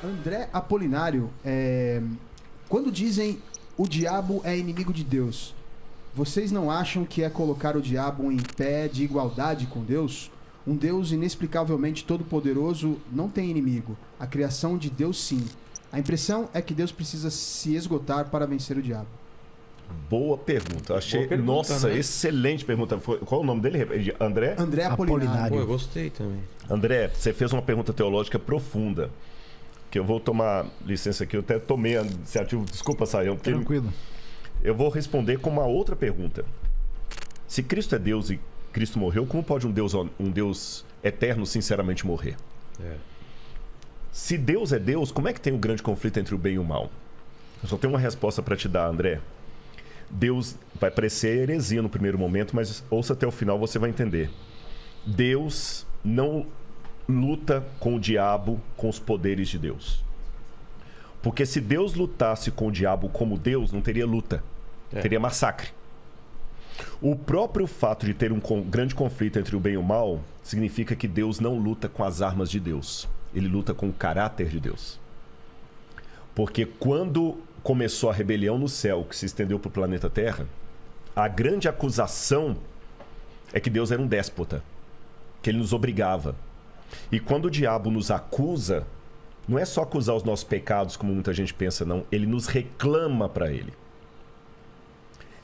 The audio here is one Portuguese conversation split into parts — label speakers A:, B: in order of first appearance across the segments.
A: André Apolinário, quando dizem o diabo é inimigo de Deus, vocês não acham que é colocar o diabo em pé de igualdade com Deus? Um Deus inexplicavelmente todo-poderoso não tem inimigo. A criação de Deus, sim. A impressão é que Deus precisa se esgotar para vencer o diabo.
B: Boa pergunta. Achei.
C: Boa pergunta,
B: Nossa,
C: né?
B: Excelente pergunta. Qual é o nome dele? André?
A: André Apolinário.
C: Pô, eu gostei também.
B: André, você fez uma pergunta teológica profunda. Que eu vou tomar licença aqui. Eu até tomei a iniciativa. Desculpa, Saião.
D: Tranquilo.
B: Eu vou responder com uma outra pergunta. Se Cristo é Deus e Cristo morreu, como pode um Deus eterno sinceramente morrer? Se Deus é Deus, como é que tem um grande conflito entre o bem e o mal? Eu só tenho uma resposta para te dar, André. Deus vai parecer heresia no primeiro momento, mas ouça até o final, você vai entender. Deus não luta com o diabo com os poderes de Deus. Porque se Deus lutasse com o diabo como Deus, não teria luta. Teria massacre. O próprio fato de ter um grande conflito entre o bem e o mal significa que Deus não luta com as armas de Deus. Ele luta com o caráter de Deus. Porque quando começou a rebelião no céu, que se estendeu para o planeta Terra, a grande acusação é que Deus era um déspota, que ele nos obrigava. E quando o diabo nos acusa, não é só acusar os nossos pecados, como muita gente pensa, não. Ele nos reclama para ele.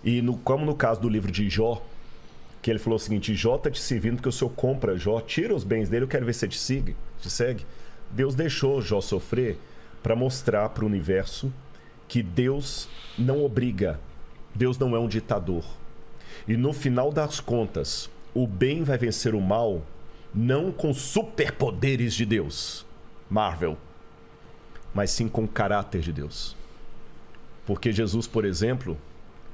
B: E como no caso do livro de Jó, que ele falou o seguinte: Jó está te servindo porque o Senhor compra Jó, tira os bens dele, eu quero ver se você te segue. Deus deixou Jó sofrer para mostrar para o universo que Deus não obriga, Deus não é um ditador. E no final das contas, o bem vai vencer o mal, não com superpoderes de Deus, Marvel, mas sim com o caráter de Deus. Porque Jesus, por exemplo,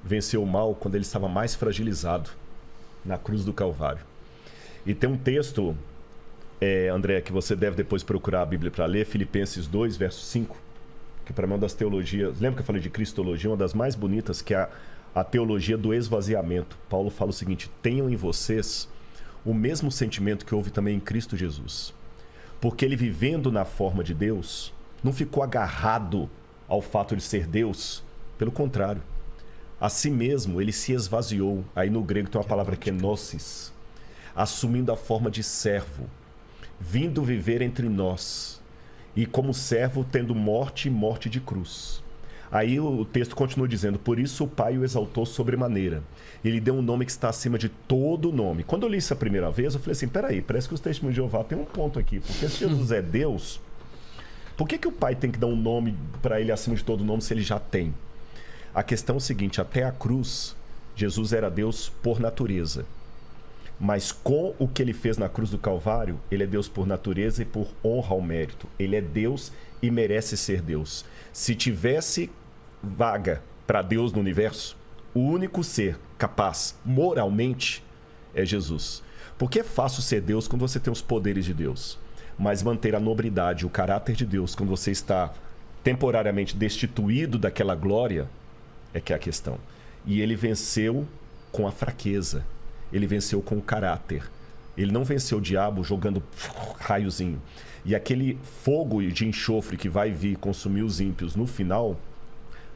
B: venceu o mal quando ele estava mais fragilizado, na cruz do Calvário. E tem um texto, André, que você deve depois procurar a Bíblia para ler, Filipenses 2, verso 5, que para mim é uma das teologias, lembra que eu falei de cristologia, uma das mais bonitas, que é a teologia do esvaziamento. Paulo fala o seguinte: tenham em vocês o mesmo sentimento que houve também em Cristo Jesus. Porque ele, vivendo na forma de Deus, não ficou agarrado ao fato de ser Deus. Pelo contrário, a si mesmo ele se esvaziou. Aí no grego tem uma palavra que é gnosis, assumindo a forma de servo, vindo viver entre nós, e como servo tendo morte e morte de cruz. Aí o texto continua dizendo: por isso o Pai o exaltou sobremaneira. Ele deu um nome que está acima de todo nome. Quando eu li isso a primeira vez, eu falei assim: peraí, parece que os testemunhos de Jeová tem um ponto aqui. Porque se Jesus é Deus, por que o Pai tem que dar um nome para ele acima de todo nome se ele já tem? A questão é o seguinte: até a cruz, Jesus era Deus por natureza. Mas com o que ele fez na cruz do Calvário, ele é Deus por natureza e por honra ao mérito. Ele é Deus e merece ser Deus. Se tivesse vaga para Deus no universo, o único ser capaz moralmente é Jesus. Porque é fácil ser Deus quando você tem os poderes de Deus. Mas manter a nobridade, o caráter de Deus, quando você está temporariamente destituído daquela glória, é que é a questão. E ele venceu com a fraqueza. Ele venceu com o caráter. Ele não venceu o diabo jogando raiozinho. E aquele fogo de enxofre que vai vir consumir os ímpios no final,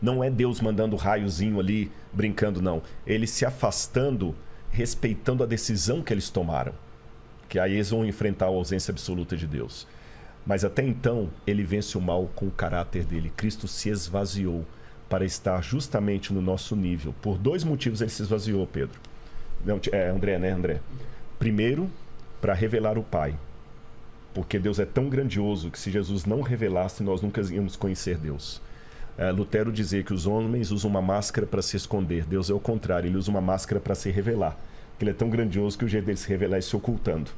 B: não é Deus mandando raiozinho ali, brincando, não. Ele se afastando, respeitando a decisão que eles tomaram. Que aí eles vão enfrentar a ausência absoluta de Deus. Mas até então, ele vence o mal com o caráter dele. Cristo se esvaziou para estar justamente no nosso nível. Por dois motivos ele se esvaziou, Pedro. Não, André, né, André? Primeiro, para revelar o Pai. Porque Deus é tão grandioso que se Jesus não revelasse, nós nunca íamos conhecer Deus. Lutero dizia que os homens usam uma máscara para se esconder. Deus é o contrário, ele usa uma máscara para se revelar. Porque ele é tão grandioso que o jeito dele se revelar é se ocultando.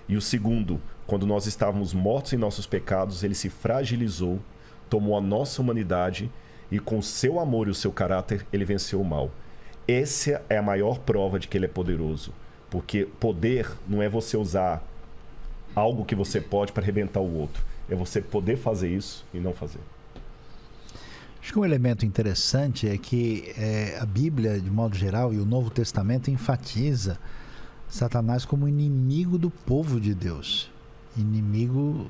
B: E o segundo, quando nós estávamos mortos em nossos pecados, ele se fragilizou, tomou a nossa humanidade e com o seu amor e o seu caráter, ele venceu o mal. Essa é a maior prova de que ele é poderoso. Porque poder não é você usar algo que você pode para arrebentar o outro. É você poder fazer isso e não fazer.
D: Acho que um elemento interessante é que a Bíblia, de modo geral, e o Novo Testamento enfatiza Satanás como inimigo do povo de Deus. Inimigo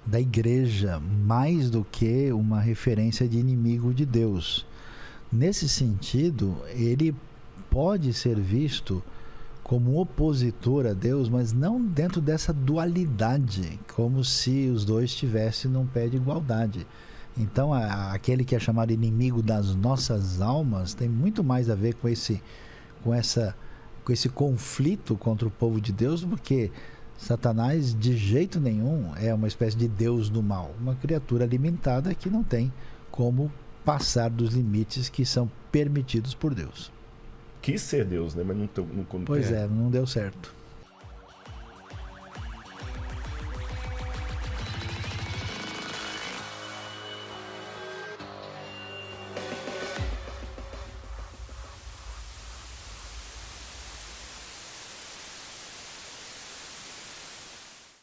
D: da igreja, mais do que uma referência de inimigo de Deus. Nesse sentido, ele pode ser visto como opositor a Deus, mas não dentro dessa dualidade, como se os dois estivessem num pé de igualdade. Então, aquele que é chamado inimigo das nossas almas tem muito mais a ver com esse conflito contra o povo de Deus, porque Satanás de jeito nenhum é uma espécie de Deus do mal, uma criatura limitada que não tem como passar dos limites que são permitidos por Deus.
B: Quis ser Deus, né? Mas não
D: Pois é, não deu certo.